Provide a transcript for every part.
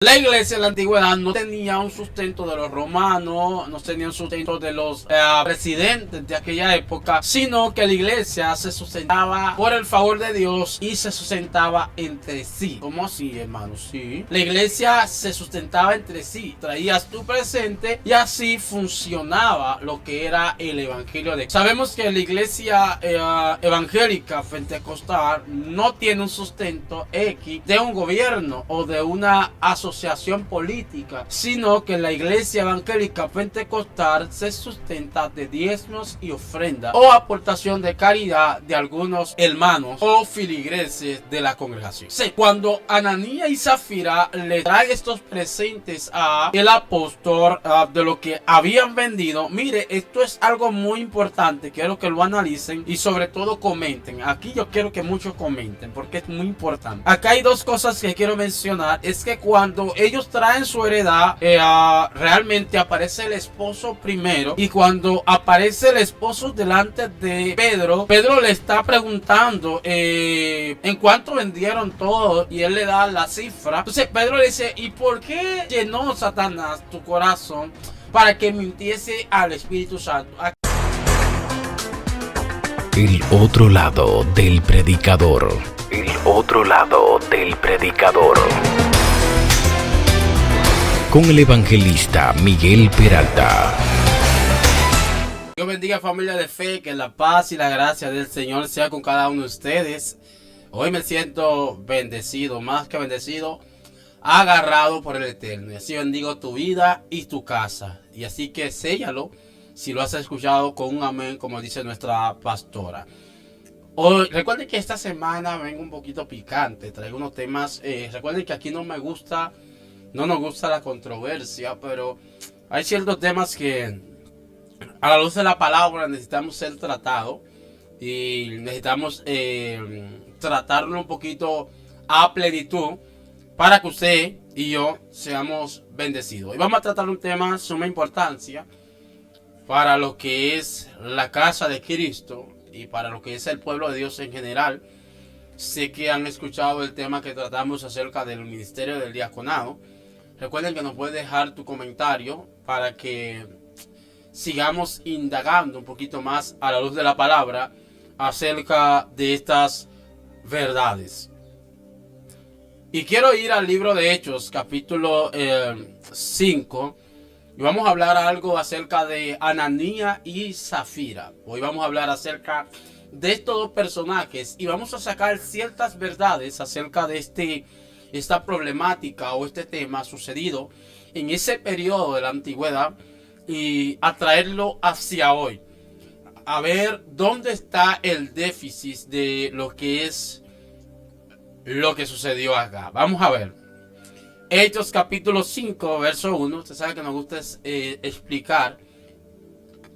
La iglesia en la antigüedad no tenía un sustento de los romanos, no tenía un sustento de los presidentes de aquella época, sino que la iglesia se sustentaba por el favor de Dios y se sustentaba entre sí. ¿Cómo así, hermanos? Sí. La iglesia se sustentaba entre sí, traías tu presente y así funcionaba lo que era el evangelio de. Sabemos que la iglesia evangélica pentecostal no tiene un sustento X de un gobierno o de una asociación política, sino que la iglesia evangélica pentecostal se sustenta de diezmos y ofrendas o aportación de caridad de algunos hermanos o filigreses de la congregación. Sí, cuando Ananías y Zafira le traen estos presentes a el apóstol de lo que habían vendido, mire, esto es algo muy importante, quiero que lo analicen y sobre todo comenten. Aquí yo quiero que muchos comenten porque es muy importante. Acá hay dos cosas que quiero mencionar. Es que cuando ellos traen su heredad, realmente aparece el esposo primero, y cuando aparece el esposo delante de Pedro, Pedro le está preguntando en cuánto vendieron todo, y él le da la cifra. Entonces Pedro le dice: ¿y por qué llenó Satanás tu corazón para que mintiese al Espíritu Santo? El otro lado del predicador. El otro lado del predicador. Con el evangelista Miguel Peralta. Dios bendiga, familia de fe, que la paz y la gracia del Señor sea con cada uno de ustedes. Hoy me siento bendecido, más que bendecido, agarrado por el Eterno. Y así bendigo tu vida y tu casa. Y así que séllalo si lo has escuchado con un amén, como dice nuestra pastora. Hoy, recuerden que esta semana vengo un poquito picante, traigo unos temas. Recuerden que aquí no nos gusta la controversia, pero hay ciertos temas que a la luz de la palabra necesitamos ser tratados y necesitamos tratarlo un poquito a plenitud para que usted y yo seamos bendecidos. Y vamos a tratar un tema de suma importancia para lo que es la casa de Cristo y para lo que es el pueblo de Dios en general. Sé que han escuchado el tema que tratamos acerca del ministerio del diaconado. Recuerden que nos puedes dejar tu comentario para que sigamos indagando un poquito más a la luz de la palabra acerca de estas verdades. Y quiero ir al libro de Hechos, capítulo 5. Y vamos a hablar algo acerca de Ananías y Zafira. Hoy vamos a hablar acerca de estos dos personajes y vamos a sacar ciertas verdades acerca de esta problemática o este tema sucedido en ese periodo de la antigüedad y a traerlo hacia hoy. A ver dónde está el déficit de lo que es lo que sucedió acá. Vamos a ver. Hechos capítulo 5, verso 1. Usted sabe que nos gusta explicar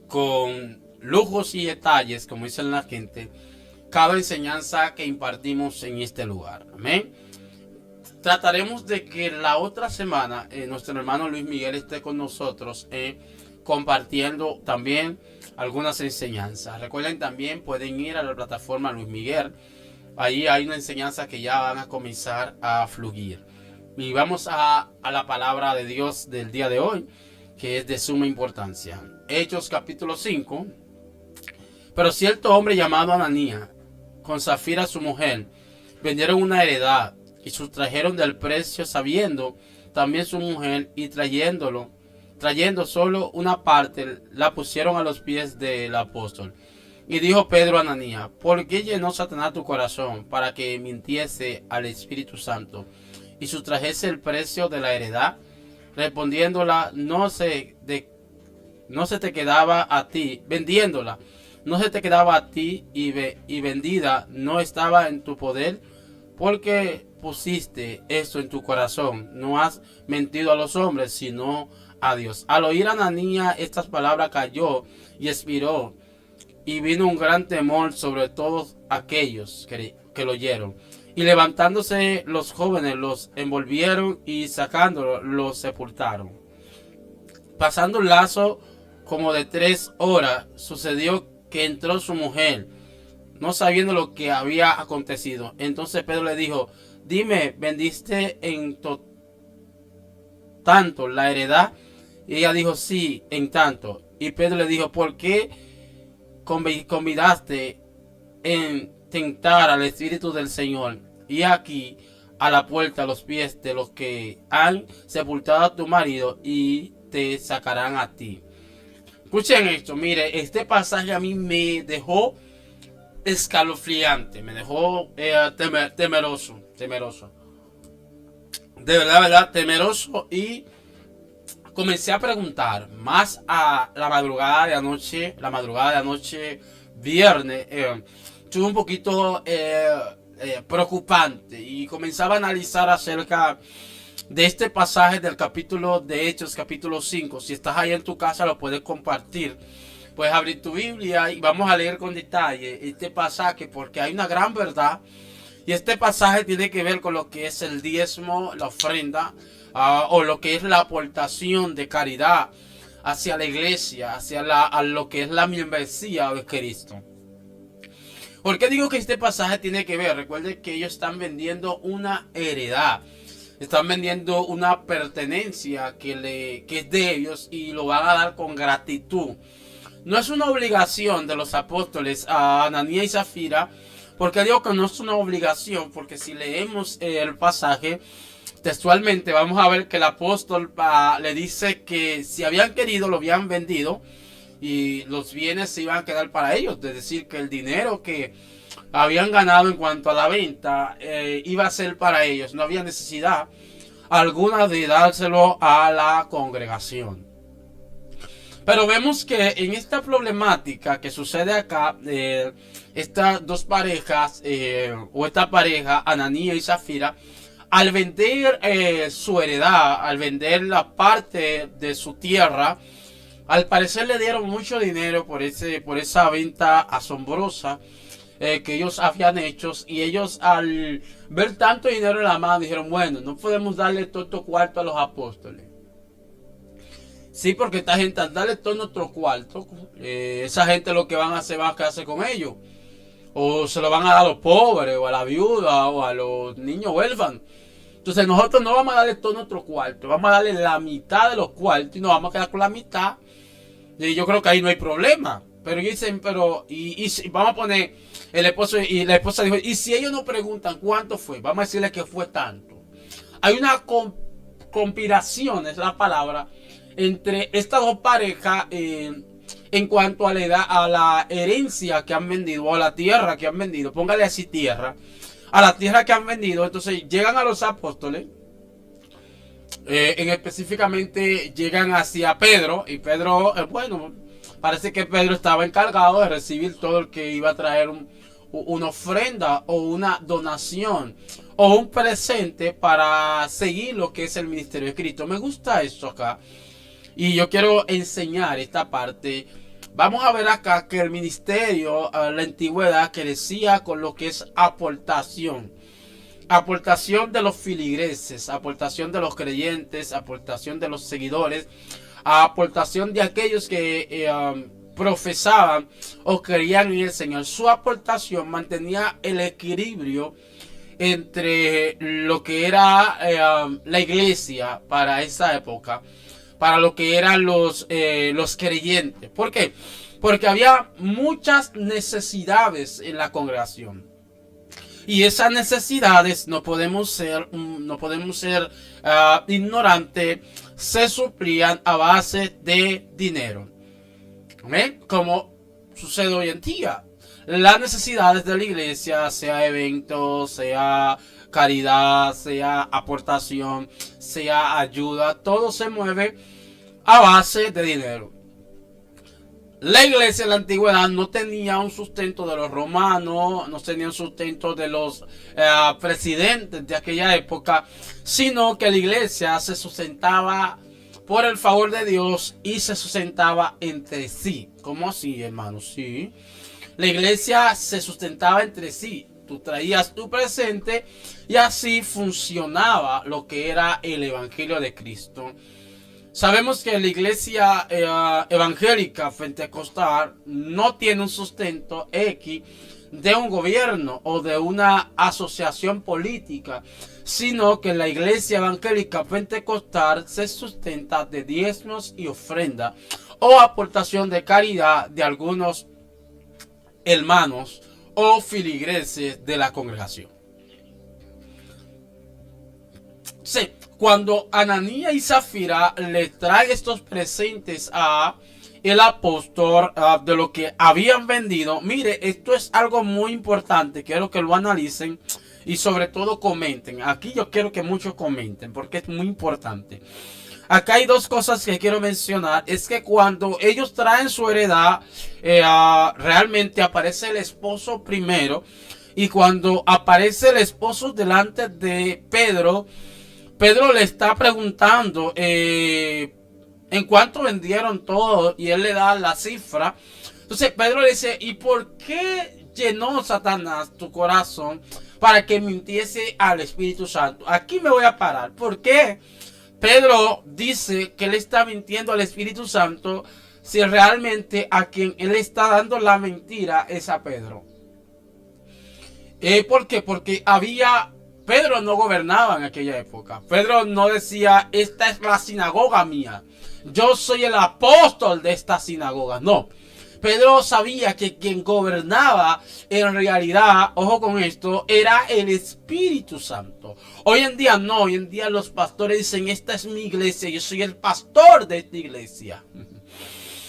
con lujos y detalles, como dicen la gente, cada enseñanza que impartimos en este lugar. Amén. Trataremos de que la otra semana nuestro hermano Luis Miguel esté con nosotros compartiendo también algunas enseñanzas. Recuerden, también pueden ir a la plataforma Luis Miguel. Ahí hay una enseñanza que ya van a comenzar a fluir. Y vamos a la palabra de Dios del día de hoy, que es de suma importancia. Hechos capítulo 5. Pero cierto hombre llamado Ananías, con Zafira su mujer, vendieron una heredad y sustrajeron del precio, sabiendo también su mujer, y trayendo solo una parte, la pusieron a los pies del apóstol. Y dijo Pedro a Ananías: ¿por qué llenó Satanás tu corazón para que mintiese al Espíritu Santo y sustrajese el precio de la heredad? Respondiéndola, no se te quedaba a ti, vendiéndola, no se te quedaba a ti, y vendida no estaba en tu poder, porque pusiste esto en tu corazón. No has mentido a los hombres, sino a Dios. Al oír Ananías estas palabras, cayó y expiró, y vino un gran temor sobre todos aquellos que lo oyeron. Y levantándose los jóvenes, los envolvieron, y sacándolo, los sepultaron. Pasando un lazo como de 3 horas, sucedió que entró su mujer, no sabiendo lo que había acontecido. Entonces Pedro le dijo: dime, ¿vendiste en tanto la heredad? Y ella dijo, sí, en tanto. Y Pedro le dijo, ¿por qué convidaste en tentar al Espíritu del Señor? Y aquí a la puerta, a los pies de los que han sepultado a tu marido, y te sacarán a ti. Escuchen esto, mire, este pasaje a mí me dejó escalofriante, me dejó temeroso. De verdad, temeroso, y comencé a preguntar más a la madrugada de anoche, viernes, estuvo un poquito preocupante, y comenzaba a analizar acerca de este pasaje del capítulo de Hechos, capítulo 5. Si estás ahí en tu casa, lo puedes compartir. Puedes abrir tu Biblia y vamos a leer con detalle este pasaje, porque hay una gran verdad. Y este pasaje tiene que ver con lo que es el diezmo, la ofrenda, o lo que es la aportación de caridad hacia la iglesia, a lo que es la membresía de Cristo. ¿Por qué digo que este pasaje tiene que ver? Recuerden que ellos están vendiendo una heredad. Están vendiendo una pertenencia que es de ellos, y lo van a dar con gratitud. No es una obligación de los apóstoles a Ananías y Zafira. Porque digo que no es una obligación, porque si leemos el pasaje textualmente, vamos a ver que el apóstol le dice que si habían querido, lo habían vendido, y los bienes se iban a quedar para ellos. Es decir, que el dinero que habían ganado en cuanto a la venta iba a ser para ellos. No había necesidad alguna de dárselo a la congregación. Pero vemos que en esta problemática que sucede acá, estas dos parejas, o esta pareja, Ananías y Zafira, al vender su heredad, al vender la parte de su tierra, al parecer le dieron mucho dinero por esa venta asombrosa que ellos habían hecho. Y ellos, al ver tanto dinero en la mano, dijeron, bueno, no podemos darle todo este cuarto a los apóstoles. Sí, porque esta gente, al darle todo nuestro cuarto, esa gente lo que van a hacer, van a quedarse con ellos. O se lo van a dar a los pobres, o a la viuda, o a los niños huérfanos. Entonces nosotros no vamos a darle todo nuestro cuarto, vamos a darle la mitad de los cuartos y nos vamos a quedar con la mitad. Y yo creo que ahí no hay problema. Pero dicen, y vamos a poner, el esposo y la esposa dijo, y si ellos nos preguntan cuánto fue, vamos a decirle que fue tanto. Hay una conspiración, es la palabra, entre estas dos parejas en cuanto a la herencia que han vendido, o a la tierra que han vendido. Póngale así, tierra. A la tierra que han vendido. Entonces llegan a los apóstoles, específicamente llegan hacia Pedro, y Pedro, bueno, parece que Pedro estaba encargado de recibir todo el que iba a traer una ofrenda, o una donación, o un presente para seguir lo que es el ministerio de Cristo. Me gusta esto acá, y yo quiero enseñar esta parte. Vamos a ver acá que el ministerio, la antigüedad, crecía con lo que es aportación. Aportación de los filigreses, aportación de los creyentes, aportación de los seguidores, aportación de aquellos que profesaban o creían en el Señor. Su aportación mantenía el equilibrio entre lo que era la iglesia para esa época, para lo que eran los creyentes. ¿Por qué? Porque había muchas necesidades en la congregación. Y esas necesidades, no podemos ser ignorantes, se suplían a base de dinero. ¿Ven? Como sucede hoy en día. Las necesidades de la iglesia, sea eventos, sea caridad, sea aportación, sea ayuda, todo se mueve a base de dinero. La iglesia en la antigüedad no tenía un sustento de los romanos, no tenía un sustento de los presidentes de aquella época, sino que la iglesia se sustentaba por el favor de Dios y se sustentaba entre sí. ¿Cómo así, hermanos? Sí. La iglesia se sustentaba entre sí. Tú traías tu presente y así funcionaba lo que era el evangelio de Cristo. Sabemos que la iglesia evangélica pentecostal no tiene un sustento X de un gobierno o de una asociación política, sino que la iglesia evangélica pentecostal se sustenta de diezmos y ofrenda o aportación de caridad de algunos hermanos o filigreses de la congregación. Sí, cuando Ananías y Zafira le traen estos presentes a el apóstol de lo que habían vendido, mire, esto es algo muy importante, quiero que lo analicen y sobre todo comenten. Aquí yo quiero que muchos comenten porque es muy importante. Acá hay dos cosas que quiero mencionar. Es que cuando ellos traen su heredad, realmente aparece el esposo primero. Y cuando aparece el esposo delante de Pedro, Pedro le está preguntando en cuánto vendieron todo, y él le da la cifra. Entonces Pedro le dice, ¿y por qué llenó Satanás tu corazón para que mintiese al Espíritu Santo? Aquí me voy a parar. ¿Por qué Pedro dice que le está mintiendo al Espíritu Santo si realmente a quien él está dando la mentira es a Pedro? ¿Por qué? Porque Pedro no gobernaba en aquella época. Pedro no decía, esta es la sinagoga mía, yo soy el apóstol de esta sinagoga. No, Pedro sabía que quien gobernaba en realidad, ojo con esto, era el Espíritu Santo. Hoy en día no, hoy en día los pastores dicen, esta es mi iglesia, yo soy el pastor de esta iglesia.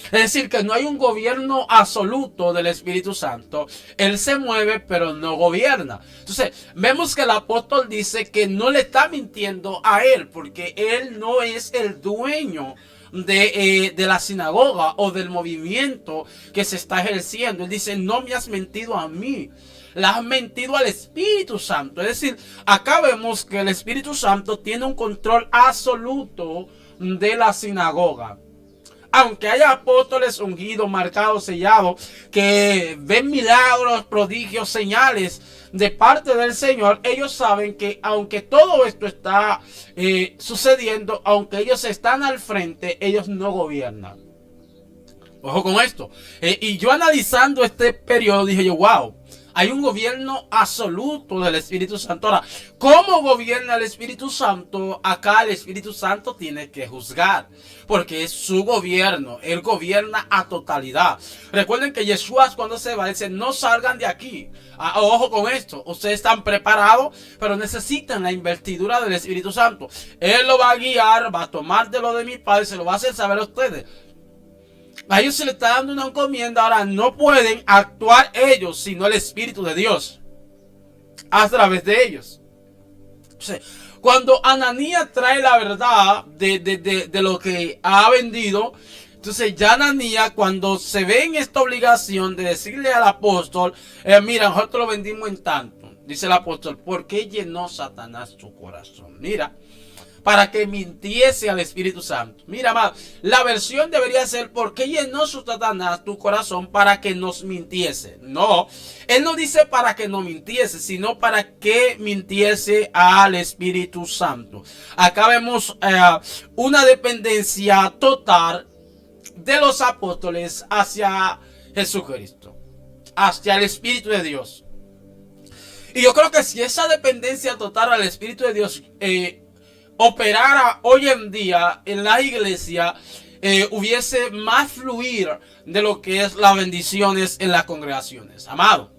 Es decir, que no hay un gobierno absoluto del Espíritu Santo. Él se mueve, pero no gobierna. Entonces, vemos que el apóstol dice que no le está mintiendo a él, porque él no es el dueño de la sinagoga o del movimiento que se está ejerciendo. Él dice, no me has mentido a mí, le has mentido al Espíritu Santo. Es decir, acá vemos que el Espíritu Santo tiene un control absoluto de la sinagoga. Aunque haya apóstoles ungidos, marcados, sellados, que ven milagros, prodigios, señales de parte del Señor, ellos saben que aunque todo esto está sucediendo, aunque ellos están al frente, ellos no gobiernan. Ojo con esto. Y yo analizando este periodo dije yo, wow, hay un gobierno absoluto del Espíritu Santo. Ahora, ¿cómo gobierna el Espíritu Santo? Acá el Espíritu Santo tiene que juzgar, porque es su gobierno. Él gobierna a totalidad. Recuerden que Yeshua cuando se va dice, no salgan de aquí. Ojo con esto, ustedes están preparados, pero necesitan la investidura del Espíritu Santo. Él lo va a guiar, va a tomar de lo de mi Padre, se lo va a hacer saber a ustedes. A ellos se les está dando una encomienda. Ahora no pueden actuar ellos, sino el Espíritu de Dios a través de ellos. Entonces, cuando Ananías trae la verdad de lo que ha vendido, entonces ya Ananías, cuando se ve en esta obligación de decirle al apóstol, mira, nosotros lo vendimos en tanto, dice el apóstol, ¿por qué llenó Satanás tu corazón? Mira, para que mintiese al Espíritu Santo. Mira, amado, la versión debería ser, ¿por qué llenó su Satanás tu corazón para que nos mintiese? No, él no dice para que nos mintiese, sino para que mintiese al Espíritu Santo. Acá vemos una dependencia total de los apóstoles hacia Jesucristo, hacia el Espíritu de Dios. Y yo creo que si esa dependencia total al Espíritu de Dios operara hoy en día en la iglesia, hubiese más fluir de lo que es las bendiciones en las congregaciones. Amado,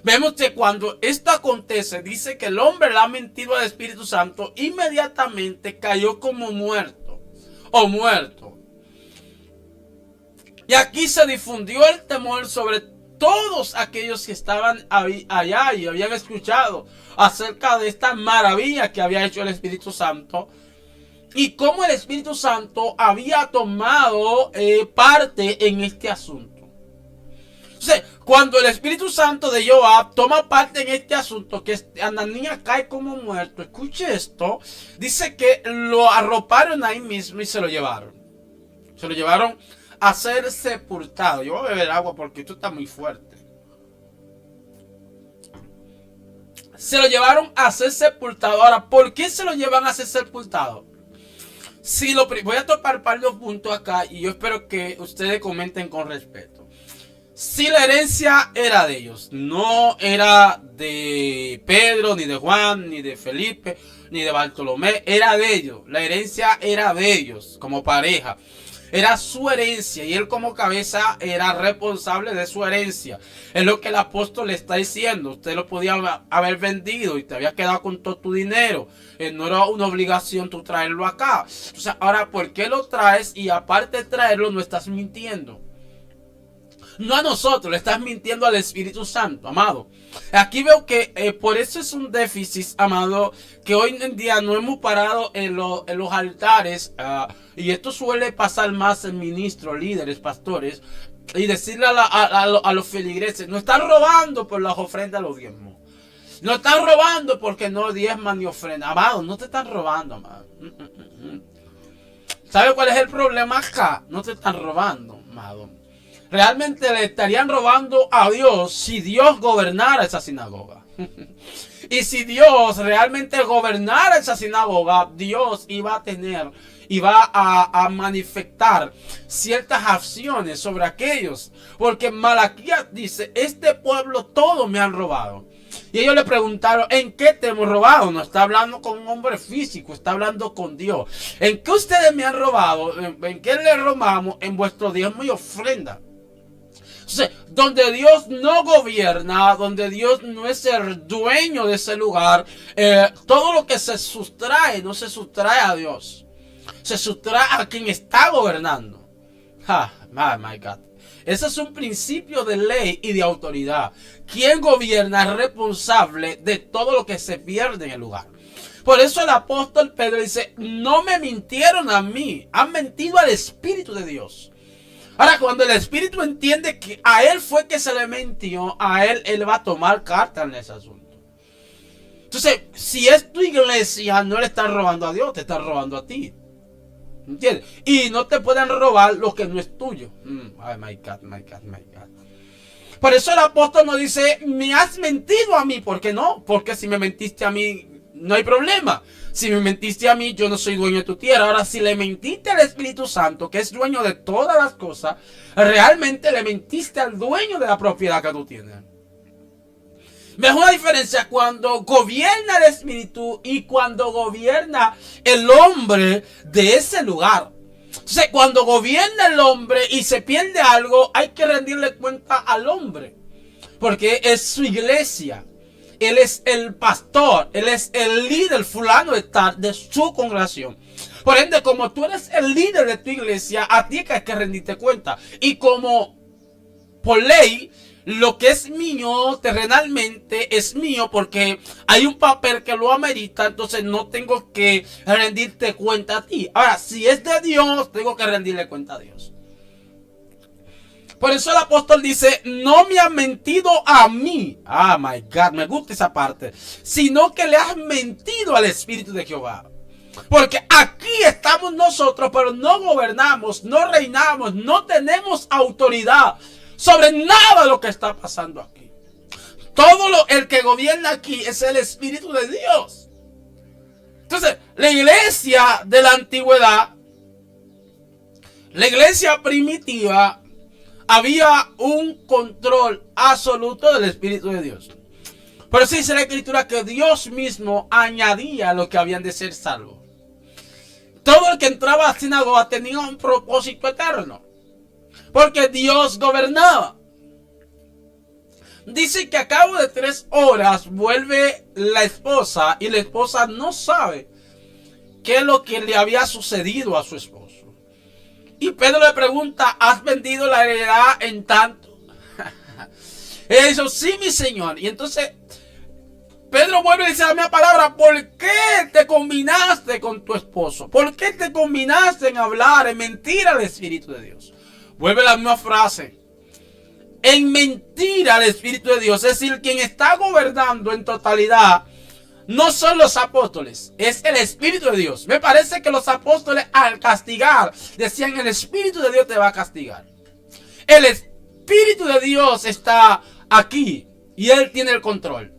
vemos que cuando esto acontece, dice que el hombre le ha mentido al Espíritu Santo, inmediatamente cayó como muerto o muerto. Y aquí se difundió el temor sobre todos aquellos que estaban allá y habían escuchado acerca de esta maravilla que había hecho el Espíritu Santo y cómo el Espíritu Santo había tomado parte en este asunto. Entonces, cuando el Espíritu Santo de Joab toma parte en este asunto, que Ananías cae como muerto, escuche esto, dice que lo arroparon ahí mismo y se lo llevaron. Se lo llevaron a ser sepultado. Yo voy a beber agua porque esto está muy fuerte. Se lo llevaron a ser sepultado. Ahora, ¿por qué se lo llevan a ser sepultado? Voy a topar varios puntos acá y yo espero que ustedes comenten con respeto. Si la herencia era de ellos, no era de Pedro, ni de Juan, ni de Felipe, ni de Bartolomé, era de ellos. La herencia era de ellos como pareja. Era su herencia y él como cabeza era responsable de su herencia. Es lo que el apóstol le está diciendo. Usted lo podía haber vendido y te había quedado con todo tu dinero. No era una obligación tú traerlo acá. Entonces, ahora, ¿por qué lo traes? Y aparte de traerlo, no estás mintiendo. No a nosotros, le estás mintiendo al Espíritu Santo, amado. Aquí veo que por eso es un déficit, amado, que hoy en día no hemos parado en los altares. Y esto suele pasar más en ministros, líderes, pastores. Y decirle a los feligreses, no están robando por las ofrendas a los diezmos. No están robando porque no diezman ni ofrendan. Amado, no te están robando, amado. ¿Sabe cuál es el problema acá? No te están robando, amado. Realmente le estarían robando a Dios si Dios gobernara esa sinagoga. Y si Dios realmente gobernara esa sinagoga, Dios iba a tener, iba a manifestar ciertas acciones sobre aquellos. Porque Malaquías dice, este pueblo todo me han robado. Y ellos le preguntaron, ¿en qué te hemos robado? No está hablando con un hombre físico, está hablando con Dios. ¿En qué ustedes me han robado? ¿En qué le robamos? En vuestro diezmo y ofrenda. Entonces, donde Dios no gobierna, donde Dios no es el dueño de ese lugar, todo lo que se sustrae, no se sustrae a Dios. Se sustrae a quien está gobernando. My God. Ese es un principio de ley y de autoridad. Quien gobierna es responsable de todo lo que se pierde en el lugar. Por eso el apóstol Pedro dice, no me mintieron a mí, han mentido al Espíritu de Dios. Ahora, cuando el Espíritu entiende que a él fue que se le mintió, a él va a tomar carta en ese asunto. Entonces, si es tu iglesia, no le estás robando a Dios, te estás robando a ti. ¿Entiendes? Y no te pueden robar lo que no es tuyo. Ay, my God. Por eso el apóstol nos dice, me has mentido a mí. ¿Por qué no? Porque si me mentiste a mí, no hay problema. Si me mentiste a mí, yo no soy dueño de tu tierra. Ahora, si le mentiste al Espíritu Santo, que es dueño de todas las cosas, realmente le mentiste al dueño de la propiedad que tú tienes. ¿Ves una diferencia cuando gobierna el Espíritu y cuando gobierna el hombre de ese lugar? Entonces, cuando gobierna el hombre y se pierde algo, hay que rendirle cuenta al hombre. Porque es su iglesia. Él es el pastor, él es el líder fulano de tal de su congregación. Por ende, como tú eres el líder de tu iglesia, a ti hay que rendirte cuenta. Y como por ley, lo que es mío terrenalmente es mío porque hay un papel que lo amerita, entonces no tengo que rendirte cuenta a ti. Ahora, si es de Dios, tengo que rendirle cuenta a Dios. Por eso el apóstol dice, no me has mentido a mí. My God, me gusta esa parte. Sino que le has mentido al Espíritu de Jehová. Porque aquí estamos nosotros, pero no gobernamos, no reinamos, no tenemos autoridad sobre nada de lo que está pasando aquí. El que gobierna aquí es el Espíritu de Dios. Entonces, la iglesia de la antigüedad, la iglesia primitiva, había un control absoluto del Espíritu de Dios. Por eso dice la Escritura que Dios mismo añadía a los que habían de ser salvos. Todo el que entraba a la sinagoga tenía un propósito eterno. Porque Dios gobernaba. Dice que a cabo de 3 horas vuelve la esposa y la esposa no sabe qué es lo que le había sucedido a su esposo. Y Pedro le pregunta, ¿has vendido la heredad en tanto? Él dice, sí, mi señor. Y entonces Pedro vuelve y dice la misma palabra, ¿por qué te combinaste con tu esposo? ¿Por qué te combinaste en hablar, en mentir al Espíritu de Dios? Vuelve la misma frase. En mentir al Espíritu de Dios. Es decir, quien está gobernando en totalidad no son los apóstoles, es el Espíritu de Dios. Me parece que los apóstoles al castigar decían, el Espíritu de Dios te va a castigar. El Espíritu de Dios está aquí y Él tiene el control.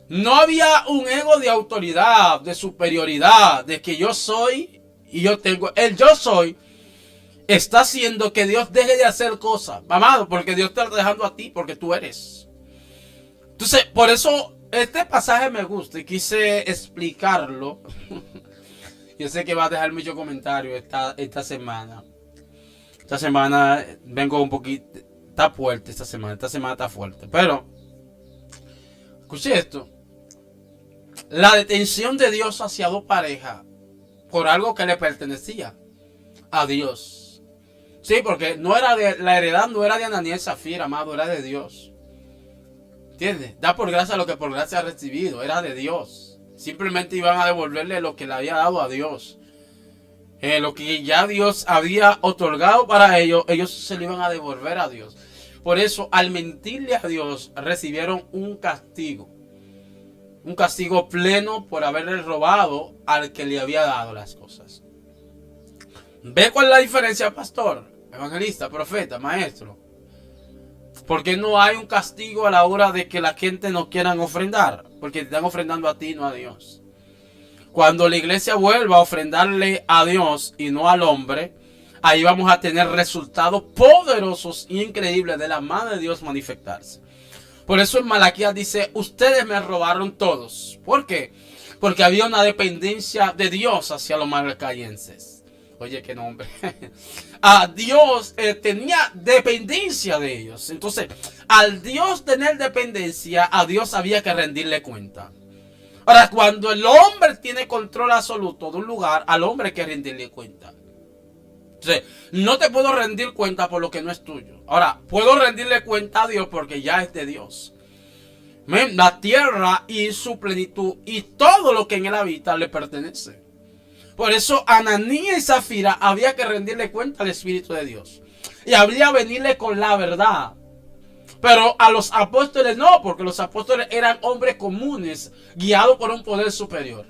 No había un ego de autoridad, de superioridad, de que yo soy y yo tengo. El yo soy está haciendo que Dios deje de hacer cosas, amado, porque Dios te está dejando a ti, porque tú eres. Entonces, por eso este pasaje me gusta y quise explicarlo. Yo sé que va a dejar muchos comentarios esta semana. Esta semana vengo un poquito, está fuerte esta semana está fuerte, pero escuche esto. La detención de Dios hacia dos parejas por algo que le pertenecía a Dios. Sí, porque no era la heredad no era de Ananías y Zafira, amado, era de Dios. ¿Entiendes? Da por gracia lo que por gracia ha recibido, era de Dios. Simplemente iban a devolverle lo que le había dado a Dios. Lo que ya Dios había otorgado para ellos, ellos se lo iban a devolver a Dios. Por eso, al mentirle a Dios, recibieron un castigo. Un castigo pleno por haberle robado al que le había dado las cosas. ¿Ve cuál es la diferencia, pastor, evangelista, profeta, maestro? ¿Por qué no hay un castigo a la hora de que la gente no quieran ofrendar? Porque te están ofrendando a ti, no a Dios. Cuando la iglesia vuelva a ofrendarle a Dios y no al hombre, ahí vamos a tener resultados poderosos e increíbles de la mano de Dios manifestarse. Por eso en Malaquías dice, ustedes me robaron todos. ¿Por qué? Porque había una dependencia de Dios hacia los malacayenses. Oye, qué nombre. A Dios tenía dependencia de ellos. Entonces, al Dios tener dependencia, a Dios había que rendirle cuenta. Ahora, cuando el hombre tiene control absoluto de un lugar, al hombre hay que rendirle cuenta. Entonces, no te puedo rendir cuenta por lo que no es tuyo. Ahora, puedo rendirle cuenta a Dios porque ya es de Dios. La tierra y su plenitud y todo lo que en él habita le pertenece. Por eso Ananías y Zafira había que rendirle cuenta al Espíritu de Dios. Y habría venirle con la verdad. Pero a los apóstoles no, porque los apóstoles eran hombres comunes, guiados por un poder superior.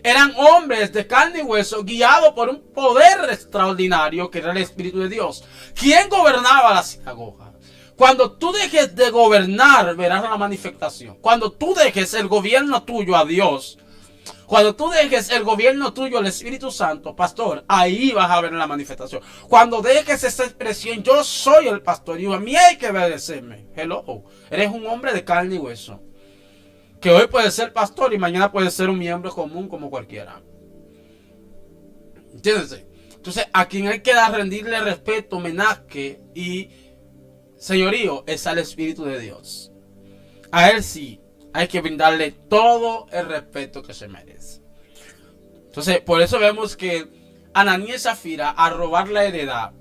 Eran hombres de carne y hueso, guiados por un poder extraordinario que era el Espíritu de Dios. ¿Quién gobernaba la sinagoga? Cuando tú dejes de gobernar, verás la manifestación. Cuando tú dejes el gobierno tuyo a Dios, cuando tú dejes el gobierno tuyo al Espíritu Santo, pastor, ahí vas a ver la manifestación. Cuando dejes esa expresión, yo soy el pastor y a mí hay que obedecerme. Hello, eres un hombre de carne y hueso. Que hoy puede ser pastor y mañana puede ser un miembro común como cualquiera. ¿Entiendes? Entonces, a quien hay que rendirle respeto, homenaje y señorío es al Espíritu de Dios. A él sí hay que brindarle todo el respeto que se merece. Entonces, por eso vemos que Ananías y Zafira, al robar la heredad,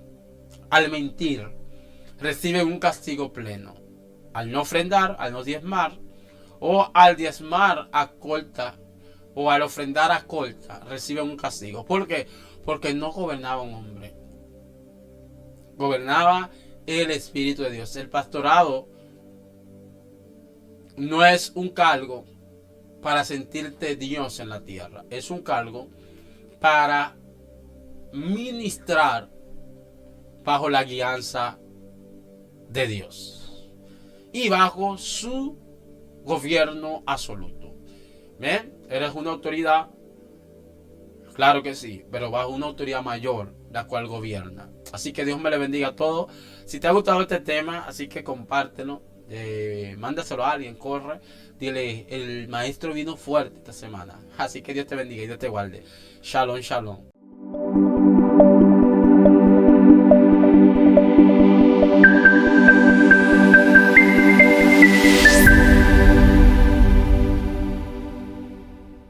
al mentir, reciben un castigo pleno. Al no ofrendar, al no diezmar, o al diezmar a corta, o al ofrendar a corta, reciben un castigo. ¿Por qué? Porque no gobernaba un hombre. Gobernaba el Espíritu de Dios. El pastorado no es un cargo para sentirte Dios en la tierra. Es un cargo para ministrar bajo la guianza de Dios y bajo su gobierno absoluto. ¿Ven? Eres una autoridad, claro que sí, pero bajo una autoridad mayor, la cual gobierna. Así que Dios me le bendiga a todos. Si te ha gustado este tema, así que compártelo, mándaselo a alguien, corre, dile, el maestro vino fuerte esta semana. Así que Dios te bendiga y Dios te guarde. Shalom, shalom.